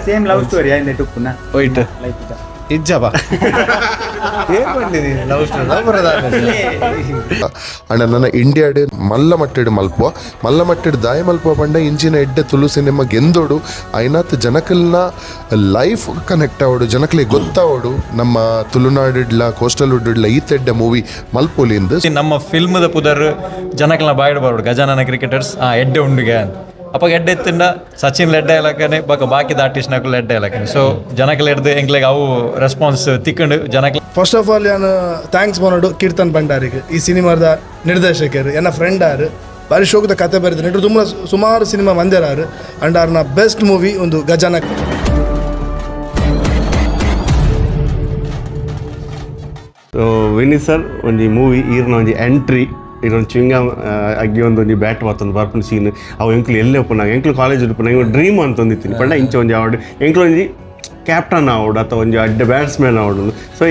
Same love story ಆಯ್ತು ಟುಪ್ಪುನ ಹೋಯ್ತು ಲೈಕ್ ಇಜ್ಜಪ್ಪ ಲವ್ ಸ್ಟೋರಿ ಅಣ್ಣ ನನ್ನ ಇಂಡಿಯಾಡ್ ಮಲ್ಲ ಮಟ್ಟೆಡ್ ಮಲ್ಪುವ ಮಲ್ಲ ಮಟ್ಟೆಡ್ ದಾಯ ಮಲ್ಪುವ ಪಂಡ ಇಂಚಿನ ಎಡ್ಡೆ ತುಳು ಸಿನಿಮಾ ಗೆಂದೋಡು ಐನಾತ್ ಜನಕಲ್ನ ಲೈಫ್ ಕನೆಕ್ಟ್ ಆವಡು ಜನಕಲಿಗೆ ಗೊತ್ತಾವಡು ನಮ್ಮ ತುಳುನಾಡಿಡ್ಲ ಕೋಸ್ಟಲ್ ಉಡ್ಲ ಈತೆಡ್ಡೆ ಮೂವಿ ಮಲ್ಪುಲಿಂದ ನಮ್ಮ ಫಿಲ್ಮ್ದ ಪುದರ್ ಜನಕಲ್ನ ಬಾಯ್ಡ್ ಬರೋಡು ಗಜಾನನ ಕ್ರಿಕೆಟರ್ಸ್ ಎಡ್ಡೆ ಉಂಡುಗೆ ಅಪ್ಪ ಎಡ್ಡೆ ಎತ್ತಿಂದ ಸಚಿನ್ ಲೆಡ್ಡೆ ಇಲಾಖನೆ ಬಾಕಿ ಆರ್ಟಿಸ್ಟ್ನಾಕು ಲೆಡ್ಡೆ ಇಲಾಖನೆ ಸೊ ಜನಕಲ್ ಹಿಡ್ದು ಎಂಗ್ಲೆಗೆ ಅವು response ತಿಕ್ಕೊಂಡು Janakal first of all ನಾನು ಥ್ಯಾಂಕ್ಸ್ ಮಾಡೋದು ಕೀರ್ತನ್ ಭಂಡಾರಿಗೆ ಈ ಸಿನಿಮಾದ ನಿರ್ದೇಶಕರು ನನ್ನ ಫ್ರೆಂಡ್ ಆರು ಭಾರಿ ಶೋಕದ ಕತೆ ಬರೆದು ನೆಟ್ಟು ತುಂಬ ಸುಮಾರು ಸಿನಿಮಾ ಮಂದಿರಾರು ಅಂಡ್ ಆರ್ನ ಬೆಸ್ಟ್ ಮೂವಿ ಒಂದು ಗಜಾನ. ವಿನೀತ್ ಸರ್ ಒಂದು ಮೂವಿ ಈರ್ನ ಒಂದು ಎಂಟ್ರಿ ಇದೊಂದು ಚಿಂಗ ಅಗ್ಗಿ ಒಂದು ಬ್ಯಾಟ್ ಮತ್ತೊಂದು ಬರ್ಪುನ ಸೀನ್ ಅವು ಎಂಕ್ಲು ಎಲ್ಲೇ ಒಪ್ಪನಾಗ ಎಂಕ್ಲು ಕಾಲೇಜ್ ಉಪ್ಪನಾಗ ಇಂಗೆ ಡ್ರೀಮ್ ಅಂತ ಒಂದಿತ್ತೀನಿ ಪಂಡ ಇಂಚ ಒಂದು ಆವಡು ಎಂಕ್ಲು ಒಂಜಿ ಕ್ಯಾಪ್ಟನ್ ಆವಡು ಅಥವಾ ಒಂದು ಅಡ್ಡ ಬ್ಯಾಟ್ಸ್ಮನ್ ಆವಡು ಸೊ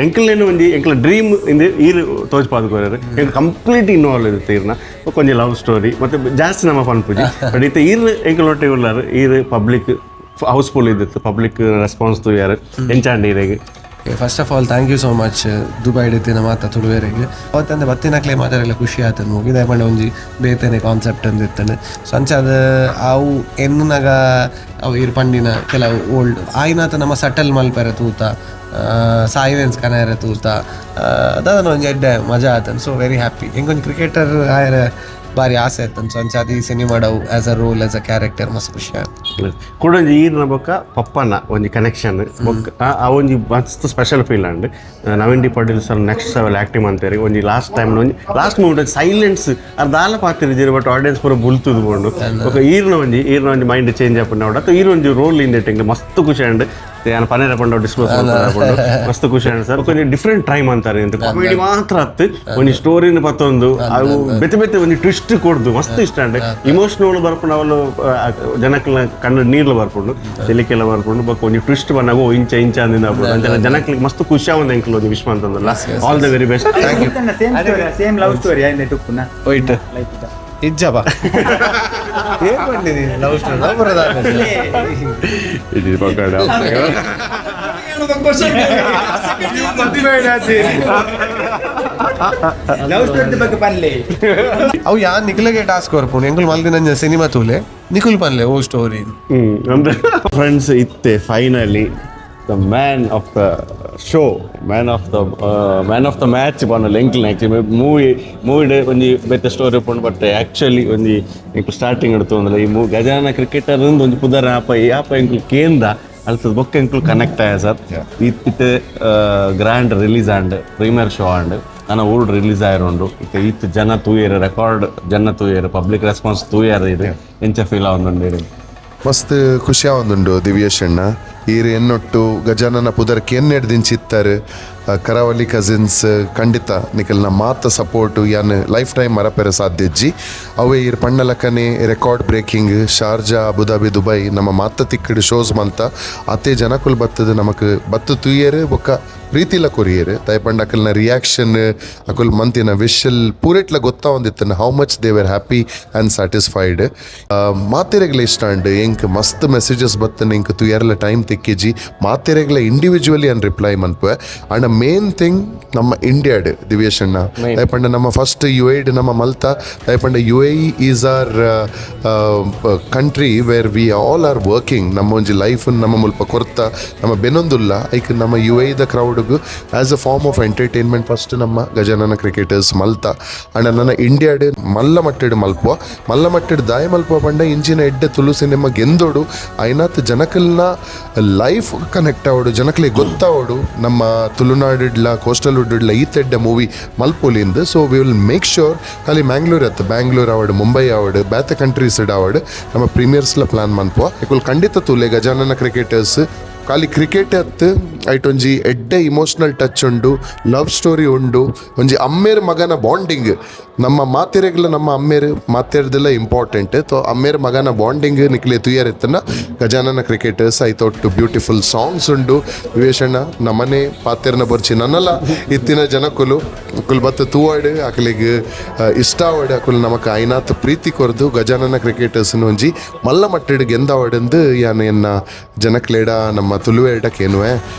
ಎಂಕ್ಲೇನು ಒಂದು ಎಂಕ್ಲ ಡ್ರೀಮ್ ಇಂದು ಈರು ತೋಚ್ಪಾದ್ಕೋರು ಎಂಕ್ಲು ಕಂಪ್ಲೀಟ್ ಇನ್ವಾಲ್ವ್ ಇರುತ್ತೆ ಈರ್ನ ಕೊಂಚ ಲವ್ ಸ್ಟೋರಿ ಮತ್ತು ಜಾಸ್ತಿ ನಮ್ಮ ಪನ್ಪುಜಿ ಬಟ್ ಇತ್ತು ಈರು ಎಂಕ್ಲು ಒಟ್ಟಿಗೆ ಉಳ್ಳಾರು ಈರು ಪಬ್ಲಿಕ್ ಹೌಸ್ಫುಲ್ ಇದ್ದಿತ್ತು ಪಬ್ಲಿಕ್ ರೆಸ್ಪಾನ್ಸ್ ತೂಯಾರು ಎಂಚಾಂಡೀರೆಗೆ. First of all thank you so much Dubai ಇಡ್ತೀನಿ ಮಾತಾ ತುಳುವೇರಿಗೆ ಅವತ್ತಂದ್ರೆ ಬತ್ತಿನಕ್ಲೆ ಮಾತಾಡಲ್ಲ ಖುಷಿ ಆಯ್ತು ಮೂಗಿ ದಯಪಂಡ ಒಂಜಿ ಬೇತೇನೆ ಕಾನ್ಸೆಪ್ಟ್ ಅಂದಿರ್ತಾನೆ ಸೊ ಅಂಚಾದ ಅವು ಎನ್ನಾಗ ಅವು ಇರು ಪಂಡಿನ ಕೆಲವು ಓಲ್ಡ್ ಆಯ್ನಾತ ನಮ್ಮ ಸಟಲ್ ಮಲ್ಪೆರೆ ತೂತ ಸಾಯಿವೆನ್ಸ್ ಕನೆಯರೆ ತೂತ ಅದನ್ನ ಒಂಜಿ ಎಡ್ಡೆ ಮಜಾ ಆತನ್ ಸೊ ವೆರಿ ಹ್ಯಾಪಿ ಹೆಂಗೊಂದು ಕ್ರಿಕೆಟರ್ ಆಯ್ರ ಭಾರಿ ಆಸೆ ಆಯ್ತನ್ ಸೊ ಅಂಚಾದ ಈ ಸಿನಿಮಾಡವು as a role as a character ಮಸ್ತ್ ಖುಷಿ ಆಯ್ತು ಕೂಡ ಒಂಜಿ ಈರ್ನ ಬೊಕ್ಕ ಪಪ್ಪನ ಒಂಜಿ ಕನೆಕ್ಷನ್ ಬೊಕ್ಕ ಆ ಒಂಜಿ ಮಸ್ತ್ special feel and Naveen D Patil sir next level acting ಅಂತಾರೆ ಒಂಜಿ ಲಾಸ್ಟ್ ಟೈಮ್ ಒಂಜಿ ಲಾಸ್ಟ್ ಮೂಮೆಂಟ್ ಸೈಲೆನ್ಸ್ ಅರ್ಧಾಲ ಪಾತಿರಿದ್ದೀರಿ ಬಟ್ ಆಡಿಯನ್ಸ್ ಪೂರ ಬುಲ್ತುದು ಕೊಂಡು ಈರ್ನ ಒಂಜಿ ಮೈಂಡ್ ಚೇಂಜ್ ಆಪಣ್ಣ ನೋಡ ಅಥವಾ ಈರ್ ಒಂಜಿ ರೋಲ್ ಇಂದ ಮಸ್ತ್ ಖುಷಿ ಅಂಡ್ ನಾನು ಪನೇರ ಪಂಡ ಡಿಸ್ಕ್ಲೋಸ್ ಮಾಡ್ಕೊಂಡು ಮಸ್ತ್ ಖುಷಿ ಅಂಡ್ ಸರ್ ಕೊಂಚ ಡಿಫ್ರೆಂಟ್ ಟ್ರೈಮ್ ಅಂತಾರೆ ಅಂತ ಕಾಮಿಡಿ ಮಾತ್ರ ಹತ್ತು ಒಂದು ಸ್ಟೋರಿನ ಪತ್ತೊಂದು ಅವು ಬೆತ್ತೆ ಒಂದು ಟ್ವಿಸ್ಟ್ ಕೊಡ್ದು ಮಸ್ತ್ ಇಷ್ಟ ಅಂಡ್ ಇಮೋಷನಲ್ ಬರ್ಕೊಂಡು ಅವಳು ಜನಕ್ಕೆಲ್ಲ ಕಣ್ಣು ನೀರ್ಲು ಬರ್ಕೊಂಡು ತೆಲಿಕೆಲ್ಲ ಬರ್ಕೊಂಡು ಬಕ್ ಒಂದು ಟ್ವಿಸ್ಟ್ ಬಂದಾಗ ಇಂಚ ಅಂದಿಂದ ಆಗ್ಬೋದು ಜನಕ್ಕೆ ಮಸ್ತ್ ಖುಷಿ ಆಗೊಂದು ಎಂಕ್ಲು ಒಂದು ವಿಶ್ವ ಅಂತಂದಲ್ಲ all the very best. Thank you. Same love story ಆಯ್ತು ಟುಪ್ಪುನ ಹೋಯ್ತು ಲೈಕ್ ಇಜ್ಜಪ್ಪ ಲವ್ ಸ್ಟೋರಿ ಲವ್ ಸ್ಟೋರಿ ಬಗ್ಗೆ ಪನ್ಲೆ ಅವು ಯಾ ನಿಖಿಲಗೆ ಟಾಸ್ಕ್ ಬರ್ಪುಣು ಎಂಕುಲು ಮಲ್ದಿನ ಸಿನಿಮಾ ತೂಲೆ ನಿಖುಲ್ ಪನ್ಲೆ ಓ ಸ್ಟೋರಿ ಅಂದ್ರೆ ಫ್ರೆಂಡ್ಸ್ ಇತ್ತೆ finally the man of the show man of the match ಬಂದಲ್ಲ ಎಂಕ್ಲಿನ ಆ್ಯಕ್ಚುಲಿ ಮೂವಿ ಒಂಜಿ ಬೆತ್ತ ಸ್ಟೋರಿ ಉಪ್ಪುಂಡು ಬಟ್ ಆ್ಯಕ್ಚುಲಿ ಒಂಜಿ ಎಂಕ್ಲು ಸ್ಟಾರ್ಟಿಂಗ್ ಹಿಡ್ತು ಅಂದಲ್ಲ ಈ ಗಜಾನನ ಕ್ರಿಕೆಟರ್ ಒಂದು ಪುದರ್ ಆಪ ಎಂಕ್ಲು ಕೇಂದ್ರ ಅಲ್ತದ ಬೊಕ್ಕ ಎಂಕ್ಲು ಕನೆಕ್ಟ್ ಆಯ ಸರ್ ಇತ್ತೆ grand release and premiere show and ನನ್ನ ಊರ್ಡ್ ರಿಲೀಸ್ ಆಯಿರೋಂಡು ಇತ್ತು ಜನ ತೂಯೇರು ರೆಕಾರ್ಡ್ ಜನ ತೂಯೇರು ಪಬ್ಲಿಕ್ ರೆಸ್ಪಾನ್ಸ್ ತೂಯಾರು ಇದು ಎಂಚ ಫೀಲ್ ಆವೊಂದುಂಡು ಮಸ್ತ್ ಖುಷಿ ಆವೊಂದುಂಡು ದಿವ್ಯೇಶ್ ಅಣ್ಣ ಈರು ಎನ್ನೊಟ್ಟು ಗಜಾನನ ಪುದರ್ಕೆ ಎನ್ನೆಡ್ದಿಂಚಿತ್ತಾರೆ karavalicousinz ಖಂಡಿತ ನಿಕಲ್ನ ಮಾತ ಸಪೋರ್ಟು ಯಾನ್ ಲೈಫ್ ಟೈಮ್ ಮರಪೆರೆ ಸಾಧ್ಯಜ್ಜಿ ಅವೇ ಇರ್ ಪಣ್ಣಲಕ್ಕನೆ record breaking Sharjah Abu Dhabi Dubai ನಮ್ಮ ಮಾತ ತಿಕ್ಕಡು ಶೋಸ್ ಮಲ್ತ ಅತ್ತೆ ಜನಕುಲ್ ಬತ್ತದ ನಮಕ್ ಬತ್ತು ತುಯ್ಯರು ಬೊಕ್ಕ ಪ್ರೀತಿಲ ಕೊರಿಯರು ದಯಪಂಡ ಅಕಲ್ನ ರಿಯಾಕ್ಷನ್ ಅಕುಲ್ ಮಂತಿನ ವಿಶಲ್ ಪೂರೆಟ್ಲ ಗೊತ್ತಾ ಒಂದಿತ್ತನ how much they were happy and satisfied ಮಾತೆರೆಗ್ಲ ಇಷ್ಟ ಅಂಡ್ ಎಂಕ್ ಮಸ್ತ್ ಮೆಸೇಜಸ್ ಬತ್ತನ ಎಂಕ್ ತುಯ್ಯರ್ಲ ಟೈಮ್ ತಿಕ್ಕಿಜಿ ಮಾತೆರೆಗ್ಲ ಇಂಡಿವಿಜುವಲಿ ಅನ್ ರಿಪ್ಲೈ ಮನ್ಪೆ ಅಂಡ್ ಮೇನ್ ಥಿಂಗ್ ನಮ್ಮ ಇಂಡಿಯಾಡ್ ದಿವ್ಯೇಶ್ ಅಣ್ಣ ದಯಪಂಡ ನಮ್ಮ ಫಸ್ಟ್ UAE ನಮ್ಮ ಮಲ್ತ ದಯಪಂಡ UAE is our country where we all are working ನಮ್ಮ ಒಂಜಿ ಲೈಫ್ ನಮ್ಮ ಮುಲ್ಪ ಕೊರ್ತ ನಮ್ಮ ಬೆನೊಂದುಲ್ಲ ಐಕ್ ನಮ್ಮ UAE ದ ಕ್ರೌಡ್ಗು as a form of entertainment first ನಮ್ಮ ಗಜಾನನ ಕ್ರಿಕೆಟರ್ಸ್ ಮಲ್ತ ಅಂಡ್ ನನ್ನ ಇಂಡಿಯಾಡ್ ಮಲ್ಲ ಮಟ್ಟೆಡ್ ಮಲ್ಪುವ ಮಲ್ಲ ಮಟ್ಟೆಡ್ ದಾಯ ಮಲ್ಪುವ ಪಂಡ ಇಂಚಿನ ಎಡ್ಡೆ ತುಳು ಸಿನಿಮಾ ಗೆಂದೋಡು ಐನಾತ್ ಜನಕಲ್ನ ಲೈಫ್ ಕನೆಕ್ಟ್ ಆವಡು ಜನಕಲಿಗೆ ಗೊತ್ತಾವಡು ನಮ್ಮ ತುಳುನಾಡಿಡ್ಲ ಕೋಸ್ಟಲ್ ಉಡ್ಲ ಈತೆಡ್ಡೆ ಮೂವಿ ಮಲ್ಪುಲಿಂದ so we will make sure ಖಾಲಿ ಬ್ಯಾಂಗ್ಳೂರ್ ಆವಡ್ ಮುಂಬೈ ಆವಡ್ ಬೇತೆ ಕಂಟ್ರೀಸ್ ಆವಡ್ ನಮ್ಮ ಪ್ರೀಮಿಯರ್ಸ್ಲ ಪ್ಲಾನ್ ಮನ್ಪುವ ಇಕುಲ್ ಖಂಡಿತ ತುಲೆ ಗಜಾನನ ಕ್ರಿಕೆಟರ್ಸ್ ಖಾಲಿ ಕ್ರಿಕೆಟ್ ಅತ್ತು ಐಟೊಂಜಿ ಎಡ್ಡೆ ಇಮೋಷ್ನಲ್ ಟಚ್ ಉಂಡು, ಲವ್ ಸ್ಟೋರಿ ಉಂಡು, ಒಂಜಿ ಅಮ್ಮೇರ್ ಮಗನ ಬಾಂಡಿಂಗ್. ನಮ್ಮ ಮಾತೆರೆಗ್ಲ ನಮ್ಮ ಅಮ್ಮೇರು ಮಾತೆರ್ದೆಲ್ಲ ಇಂಪಾರ್ಟೆಂಟ್. ತೊ ಅಮ್ಮೇರ್ ಮಗನ ಬಾಂಡಿಂಗ್ ನಿಕ್ಲೆ ತುಯ್ಯರೆತ್ತನ ಗಜಾನನ ಕ್ರಿಕೆಟರ್ಸ್ ಐತೊಟ್ಟು ಬ್ಯೂಟಿಫುಲ್ ಸಾಂಗ್ಸ್ ಉಂಡು. ವಿವೇಶಣ್ಣ ನಮ್ಮನೆ ಪಾತೆರ್ನ ಬರ್ಚಿ ನನ್ನಲ್ಲ ಇತ್ತಿನ ಜನಕ್ಕುಲು ಅಕುಲ್ ಬತ್ತ ತೂವಾಡು ಅಕಲಿಗೆ ಇಷ್ಟ ಆವಡು ಅಕುಲ್ ನಮಕ್ ಐನಾತ್ ಪ್ರೀತಿ ಕೊರ್ದು ಗಜಾನನ ಕ್ರಿಕೆಟರ್ಸ್ನ ಒಂಜಿ ಮಲ್ಲ ಮಟ್ಟಡ್ ಗೆಂದಾವಡಂದು ಯಾನು ಎನ್ನ ಜನಕ್ಲೇಡ ನಮ್ಮ ತುಳುವೇಡಕ್ಕೇನುವೆ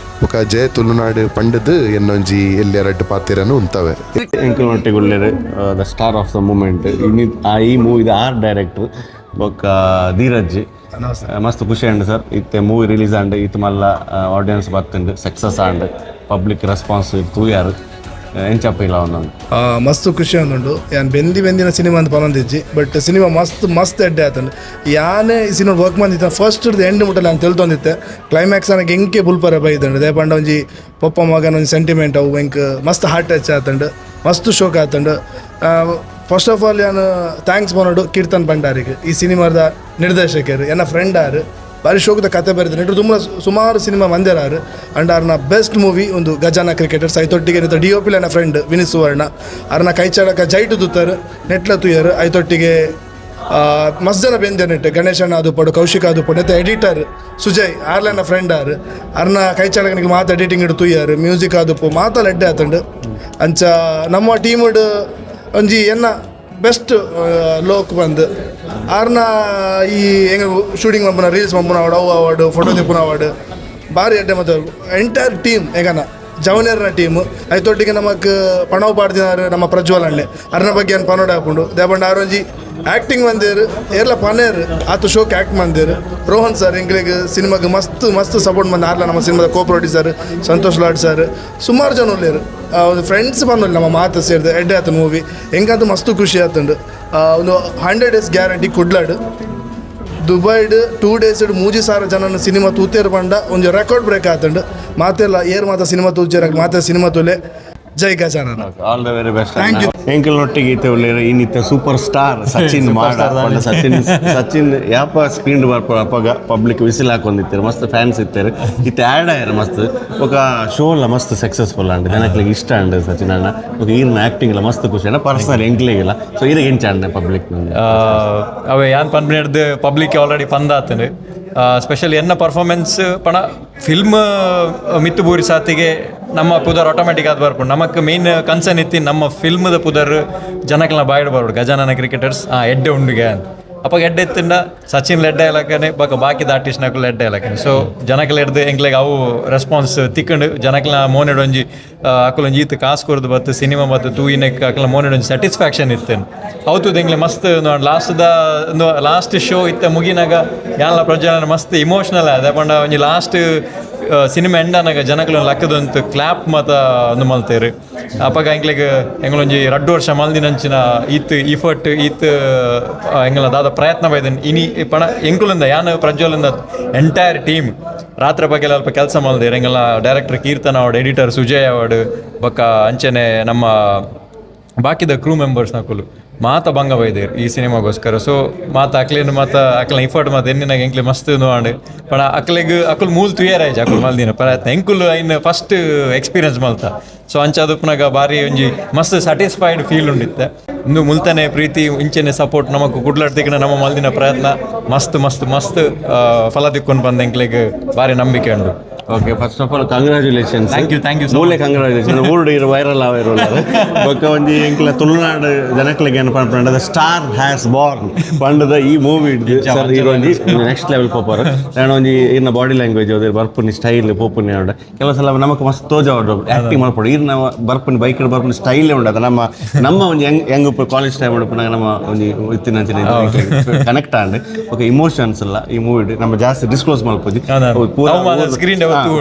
ఒక జయ తులునాడు పండుదు ఎన్నొంజి ఎల్లెరడ్డు పాతిరను ఉంతవే ಎಂಕಲ್ ನೊಟ್ಟಿಗುಳ್ಳೇರು the star of the moment ಈ ಮೂವಿದ ಆರ್ ಡೈರೆಕ್ಟರ್ ಬೊಕ್ಕ ಧೀರಜ್ ಮಸ್ತ್ ಖುಷಿ ಅಂಡ್ ಸರ್ ಇತ್ತೆ ಮೂವಿ ರಿಲೀಸ್ ಆಂಡ್ ಇತ್ತು ಮಲ್ಲ ಆಡಿಯನ್ಸ್ ಬರ್ತಂಡು ಸಕ್ಸಸ್ ಆಂಡ್ ಪಬ್ಲಿಕ್ ರೆಸ್ಪಾನ್ಸ್ ತೂಯಾರು ಎಂಚಪ್ಪ ಇಲ್ಲ ಒಂದೊಂದು ಮಸ್ತ್ ಖುಷಿ ಅಂದುಂಡು ಯಾನ್ ಬೆಂದಿನ ಸಿನಿಮಾ ಅಂತ ಪನೊಂದಿಜ್ಜಿ ಬಟ್ ಸಿನಿಮಾ ಮಸ್ತ್ ಎಡ್ಡೆ ಆತಂಡು ಯಾನೇ ಈ ಸಿನಿಮಾ ವರ್ಕ್ ಮಂದಿತ್ತ ಫಸ್ಟ್ ಎಂಡ್ ಮುಟ್ಟಲ್ಲ ಅಂತ ತಿಳ್ತೊಂದಿತ್ತೆ. ಕ್ಲೈಮ್ಯಾಕ್ಸ್ ನನಗೆ ಎಂಕೆ ಬುಲ್ಪರ ಬೈದಂಡು ದೇ ಪಂಡ ಒಂಜಿ ಪಪ್ಪ ಮಗನ ಒಂಜಿ ಸೆಂಟಿಮೆಂಟ್ ಅವು ಎಂಕ್ ಮಸ್ತ್ ಹಾರ್ಟ್ ಟಚ್ ಆತಂಡು, ಮಸ್ತ್ ಶೋಕ್ ಆತಂಡು. ಫಸ್ಟ್ ಆಫ್ ಆಲ್ ಯಾನು ಥ್ಯಾಂಕ್ಸ್ ಮಾಡೋಡು ಕೀರ್ತನ್ ಭಂಡಾರಿಗೆ, ಈ ಸಿನಿಮಾದ ನಿರ್ದೇಶಕರು ಎನ್ನ ಫ್ರೆಂಡ್ ಆರು ಭಾರಿ ಶೋಕದ ಕತೆ ಬರೆದಿದ್ದಾರೆ. ತುಂಬ ಸುಮಾರು ಸಿನಿಮಾ ಮಂದಿರಾರು ಅಂಡ್ ಅವ್ರನ್ನ ಬೆಸ್ಟ್ ಮೂವಿ ಒಂದು ಗಜಾನ ಕ್ರಿಕೆಟರ್ಸ್ ಐತೊಟ್ಟಿಗೆ DOP ನನ್ನ ಫ್ರೆಂಡ್ ವಿನೀತ್ ಸುವರ್ಣ ಅವ್ರನ್ನ ಕೈಚಾಡಕ ಜೈಟು ತುತ್ತರು ನೆಟ್ಲ ತುಯ್ಯರು ಐತೊಟ್ಟಿಗೆ ಮಸ್ತ್ ಜನ ಬೆಂದ ನೆಟ್ಟು ಗಣೇಶಣ್ಣ ಅದು ಪಡು ಕೌಶಿಕ ಅದು ಪಡು ಮತ್ತು ಎಡಿಟರ್ ಸುಜಯ್ ಆರ್ಲನ್ನ ಫ್ರೆಂಡ್ ಆರು ಅವ್ರನ್ನ ಕೈಚಾಡಕನಿಗೆ ಮಾತು ಎಡಿಟಿಂಗ್ ಇಡು ತುಯ್ಯಾರು ಮ್ಯೂಸಿಕ್ ಅದು ಮಾತಲ್ಲಿ ಎಡ್ಡೆ ಆತಂಡು ಅಂಚ ನಮ್ಮ ಟೀಮುಡು ಒಂಜಿ ಎನ್ನ ಬೆಸ್ಟ್ ಲೋಕ್ ಬಂದು ಆರ್ನ ಈ ಹೆಂಗೆ ಶೂಟಿಂಗ್ ಮಬ್ಬನ ರೀಲ್ಸ್ ಮಬ್ಬನ ಅವಾರ್ಡ್ ಅವು ಅವಾರ್ಡು ಫೋಟೋ ತೆಪ್ಪನ ಅವಾರ್ಡ್ ಭಾರಿ ಅಡ್ಡೆ ಮತ್ತು ಎಂಟೈರ್ ಟೀಮ್ ಹೆಗನ ಜವನಿಯರ್ನ ಟೀಮು ಐತೊಟ್ಟಿಗೆ ನಮಗೆ ಪಣವು ಪಾಡ್ದಿನಾರು ನಮ್ಮ ಪ್ರಜ್ವಲ್ ಅಣ್ಣೆ ಅರ್ನ ಬಗ್ಗೆ ಏನು ಪನೋಡ ಹಾಕೊಂಡು ದೇಪಂಡ ಆರೊಂಜಿ ಆ್ಯಕ್ಟಿಂಗ್ ಮಂದಿರು ಏರ್ಲ ಪನೇರು ಆತು ಶೋಕ್ ಆ್ಯಕ್ಟ್ ಮಂದಿರು ರೋಹನ್ ಸರ್ ಎಂಗ್ಲಿಗೆ ಸಿನಿಮಾಗೆ ಮಸ್ತ್ ಸಪೋರ್ಟ್ ಮಂದಿ ಆರ್ಲ ನಮ್ಮ ಸಿನಿಮಾದ co producer Santosh Lad sir ಸುಮಾರು ಜನ ಉಳ್ಳೇರು ಒಂದು ಫ್ರೆಂಡ್ಸ್ ಬಂದಲ್ಲಿ ನಮ್ಮ ಮಾತು ಸೇರಿದೆ ಎಡ್ಡೆ ಆತ ಮೂವಿ ಹೆಂಗಂತೂ ಮಸ್ತ್ ಖುಷಿ ಆತಂಡು. ಒಂದು 100 days ಗ್ಯಾರಂಟಿ ಕುಡ್ಲಾಡು ದುಬೈಡ್ 2 days ಮೂಜಿ ಸಾವಿರ ಜನನ ಸಿನಿಮಾ ತೂತೇರು ಬಂಡ ಒಂದು ರೆಕಾರ್ಡ್ ಬ್ರೇಕ್ ಆತಂಡು ಮಾತೆಲ್ಲ ಏರ್ ಮಾತ ಸಿನಿಮಾ ತೂಚೇರಾಗ ಮಾತೆ ಸಿನಿಮಾ ತೂಲೆ Jai Gajanana. All the very best. ಎಂಕಲ್ ನೊಟ್ಟಿಗೆ ಈತೆ ಒಳ್ಳೆಯ ಇನ್ನಿತ್ತೆ ಸೂಪರ್ ಸ್ಟಾರ್ ಸಚಿನ್ ಮಾಡ ಸಚಿನ್ ಯಾಪ ಸ್ಕ್ರೀನ್ ಬರ್ಪಗ ಪಬ್ಲಿಕ್ ವಿಸಿಲ್ ಹಾಕೊಂಡಿರ್ತಾರೆ ಮಸ್ತ್ ಫ್ಯಾನ್ಸ್ ಇರ್ತಾರೆ ಇತ್ತೆ ಆ್ಯಡ್ ಆಯ್ಯಾರ ಮಸ್ತ್ ఒక షోల ಮಸ್ತ್ ಸಕ್ಸಸ್ಫುಲ್ ಅಂಡ್ ಜನಕ್ಕೆ ಇಷ್ಟ ಅಂಡ್ ಸಚಿನ್ ಅಣ್ಣ ఒక ಈರಿನ ಆ್ಯಕ್ಟಿಂಗ್ ಎಲ್ಲ ಮಸ್ತ್ ಖುಷಿ ಅಣ್ಣ ಪರ್ಸನಲ್ ಎಂಕ್ಲಿಗೆಲ್ಲ ಸೊ ಈಗ ಎಂಚ ಅಂಡ ಪಬ್ಲಿಕ್ ಅವೆ ಯಾನ್ ಪನ್ಪಿನಡ್ದು ಪಬ್ಲಿಕ್ ಆಲ್ರೆಡಿ ಪಂದಾತನು ಸ್ಪೆಷಲಿ ಎನ್ನ ಪರ್ಫಾರ್ಮೆನ್ಸ್ ಪಣ ಫಿಲ್ಮ್ ಮಿತ್ತು ಬೂರಿ ಸಾತಿಗೆ ನಮ್ಮ ಪುದರ್ ಆಟೋಮೆಟಿಕ್ ಅದು ಬರ್ಬೋದು ನಮಕ್ ಮೇನ್ ಕನ್ಸರ್ನ್ ಇತ್ತಿ ನಮ್ಮ ಫಿಲ್ಮ್ದ ಪುದರ್ ಜನಕ್ಕೆಲ್ಲ ಬಾಯ್ಡ್ ಬರ್ಬೋದು ಗಜಾನನ ಕ್ರಿಕೆಟರ್ಸ್ ಎಡ್ಡೆ ಉಂಡುಗೆ ಅಂತ ಅಪ್ಪ ಎಡ್ಡೆ ಎತ್ತಿಂದ ಸಚಿನ್ ಲೆಡ್ಡೆ ಇಲಾಖನೆ ಬಾಕಿ ಆರ್ಟಿಸ್ಟ್ನಾಕು ಲೆಡ್ಡೆ ಇಲಾಖನೆ ಸೊ ಜನಕ್ಕೆಲ್ಲ ಹಿಡ್ದು ಎಂಗ್ಲೆಗೆ ಅವು ರೆಸ್ಪಾನ್ಸ್ ತಿಕ್ಕೊಂಡು ಜನಕ್ಕೆಲ್ಲ ಮೋನೆಡೊಂಜಿ ಅಕ್ಕಲೊಂಜಿ ಈತ ಕಾಸು ಕೊರ್ದು ಬತ್ತು ಸಿನಿಮಾ ಬತ್ತು ತೂಯಿನಕ್ಕೆ ಅಕ್ಕಲ ಮೋನೆಡೊಂಜಿ ಸ್ಯಾಟಿಸ್ಫ್ಯಾಕ್ಷನ್ ಇತ್ತೇನು ಅವತ್ತು ಎಂಗ್ಲೆ ಮಸ್ತ್ ಲಾಸ್ಟ್ ಶೋ ಇತ್ತ ಮುಗಿನಾಗ ಯಾನ್ಲ ಪ್ರಜ್ವಲನ ಮಸ್ತ್ ಇಮೋಷ್ನಲ್ ಅದ ಪಂಡ ಒಂಜಿ ಲಾಸ್ಟ್ ಸಿನಿಮಾ ಎಂಡನಾಗ ಜನಕ್ಲ ಲಕ್ಕದಂತ ಕ್ಲಾಪ್ ಮತ್ತು ಒಂದು ಮಲ್ತೇರು ಅಪ್ಪಾಗ ಎಂಗ್ಲಿಗೆ ಎಂಗಳೊಂಜಿ 2 ವರ್ಷ ಮಲ್ದಿನಂಚಿನ ಈತ್ ಇಫರ್ಟ್ ಈತ್ ಎಂಗಲ ದಾದ ಪ್ರಯತ್ನ ಬೈದನ್ ಇನಿ ಪಣ ಎಂಕುಲಿಂದ ಯಾನು ಪ್ರಜ್ವಲಿಂದ ಎಂಟೈರ್ ಟೀಮ್ ರಾತ್ರಿ ಬಗ್ಗೆ ಅಲ್ಪ ಕೆಲಸ ಮಲ್ದೇರು ಎಂಗೆಲ್ಲ ಡೈರೆಕ್ಟರ್ ಕೀರ್ತನ ಅವಾರ್ಡ್ ಎಡಿಟರ್ ಸುಜಯ್ ಅವಾರ್ಡ್ ಬೊಕ್ಕ ಅಂಚನೆ ನಮ್ಮ ಬಾಕಿದ ಕ್ರೂ ಮೆಂಬರ್ಸ್ ನಕುಲು ಮಾತ ಭಂಗ ಬೈದೇರು ಈ ಸಿನಿಮಾಗೋಸ್ಕರ ಸೊ ಮಾತ ಅಕ್ಲಿನ ಮಾತ ಅಕ್ಲ ಇಫರ್ಟ್ ಮಾತು ಎನ್ನಿನಾಗ ಎಂಕ್ಲಿ ಮಸ್ತ್ ನೋಡಿ ಪಣ ಅಕ್ಲಿಗೆ ಅಕುಲ್ ಮೂಲ್ ತುಯರ್ ಆಯ್ತು ಅಕುಲ್ ಮಲ್ದಿನ ಪ್ರಯತ್ನ ಎಂಕುಲ್ ಐನ್ ಫಸ್ಟ್ ಎಕ್ಸ್ಪೀರಿಯನ್ಸ್ ಮಲ್ತ ಸೊ ಅಂಚಾದಪ್ಪನಾಗ ಬಾರಿ ಒಂಜಿ ಮಸ್ತ್ ಸ್ಯಾಟಿಸ್ಫೈಡ್ ಫೀಲ್ ಉಂಡಿತ್ತೆ ಇಂದು ಮುಲ್ತಾನೆ ಪ್ರೀತಿ ಇಂಚೆನೆ ಸಪೋರ್ಟ್ ನಮಕ್ ಕುಡ್ಲಾಡ್ತಿಗೆ ನಮ್ಮ ಮಲ್ದಿನ ಪ್ರಯತ್ನ ಮಸ್ತ್ ಮಸ್ತ್ ಮಸ್ತ್ ಫಲ ತಿಕ್ಕೊಂಡು ಬಂದ ಎಂಕ್ಲಿಗೆ ಬಾರಿ ನಂಬಿಕೆ ಉಂಡು. Okay first of all congratulations. Thank you ಮೂಲೆ ಕಂಗ್ರಾಚುಲೇಷನ್ ಊರ್ಡ್ ಇರು ವೈರಲ್ ಆವಿರೋಲ್ಲ ಬೊಕ್ಕ ಒಂಜಿ ಎಂಕ್ಲ ತುಳುನಾಡು ಜನಕ್ಲೆಗೆ ಏನು ಪಂಡ ಸ್ಟಾರ್ ಹ್ಯಾಸ್ ಬಾರ್ನ್ ಪಂಡದ ಈ ಮೂವಿ ಇಡ್ದು ಸರ್ ಇರೋಂಜಿ ನೆಕ್ಸ್ಟ್ ಲೆವೆಲ್ ಪೋಪರ್ ನಾನು ಒಂಜಿ ಇರ್ನ ಬಾಡಿ ಲ್ಯಾಂಗ್ವೇಜ್ ಅದೇ ಬರ್ಪುನಿ ಸ್ಟೈಲ್ ಪೋಪುನಿ ಆಡ ಕೆಲವು ಸಲ ನಮಕ್ ಮಸ್ತ್ ತೋಜ ಆಕ್ಟಿಂಗ್ ಮಾಡ್ಕೊಡು ಇರ್ನ ಬರ್ಪುನಿ ಬೈಕ್ ಬರ್ಪುನಿ ಸ್ಟೈಲೇ ಉಂಡದ ನಮ್ಮ ಒಂಜಿ ಹೆಂಗ್ ಕಾಲೇಜ್ ಟೈಮ್ ಉಂಡು ನಮ್ಮ ಒಂಜಿ ಇತ್ತಿನ ಕನೆಕ್ಟ್ ಆಂಡ್ ಓಕೆ ಇಮೋಷನ್ಸ್ ಎಲ್ಲ ಈ ಮೂವಿ ನಮ್ಮ ಜಾಸ್ತಿ ಡಿಸ್ಕ್ಲೋಸ್ ಮಾಡ್ಬೋದು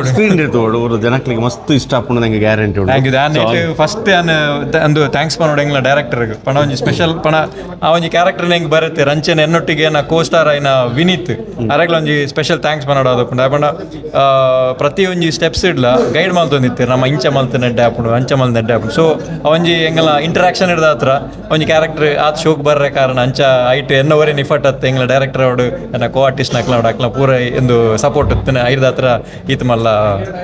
ಸ್ಕ್ರೀನ್ ತೋಡು ಜನಕ್ಲಿಗೆ ಮಸ್ತ್ ಇಷ್ಟ ಆಪುಂಡು ನಂಗೆ ಗ್ಯಾರಂಟಿ ಉಂಟು. ಫಸ್ಟ್ ಒಂದು ಥ್ಯಾಂಕ್ಸ್ ಪನೋಡು ಎಂಗ್ಲ ಡೈರೆಕ್ಟರ್ ಪಣ ಒಂಜಿ ಸ್ಪೆಷಲ್ ಪಣ ಆ ಒಂಜಿ ಕ್ಯಾರೆಕ್ಟರ್ ಹೆಂಗೆ ಬರುತ್ತೆ ರಂಚನೆ ಎನ್ನೊಟ್ಟಿಗೆ ನಾ ಕೋಸ್ಟಾರ್ ಐನ ವಿನೀತ್ ಅರೆಗ್ಲ ಒಂಜಿ ಸ್ಪೆಷಲ್ ಥ್ಯಾಂಕ್ಸ್ ಪನೋಡು ಅದು ಪಂಡ ಪ್ರತಿ ಒಂಜಿ ಸ್ಟೆಪ್ಸ್ ಇಡ್ಲ ಗೈಡ್ ಮಲ್ತೊಂದಿತ್ತು ನಮ್ಮ ಇಂಚ ಮಲ್ತ ನೆಡ್ಡೆ ಹಾಪುಂಡು ಅಂಚ ಮಲ್ತ ನೆಡ್ಡೆ ಹಾಪುಂಡು ಸೊ ಒಂಜಿ ಎಂಗಲ ಇಂಟರಾಕ್ಷನ್ ಹಿಡ್ದ ಹತ್ರ ಒಂಜಿ ಕ್ಯಾರೆಕ್ಟರ್ ಆತ್ ಶೋಕ್ ಬರ್ರೆ ಕಾರಣ ಅಂಚ ಐಟ್ ಎನ್ನೋವರೆ ನಿಫಟ್ ಹತ್ತು ಎಂಗ್ಲ ಡೈರೆಕ್ಟರ್ ಅವಡು ಎನ್ನ ಕೋ ಆರ್ಟಿಸ್ಟ್ ನಕ್ಲ ಅಕ್ಲ ಪೂರ ಎಂದು ಸಪೋರ್ಟ್ ಇತ್ತನೆ ಐದ ಹತ್ರ ಈತ ಮಲ್ಲ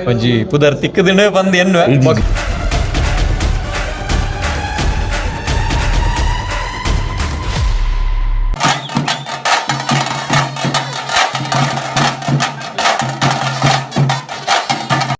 ಒಂಜಿ ಪುದರ್ ತಿಕ್ಕದಿನ ಬಂದು ಎನ್ನುವೆ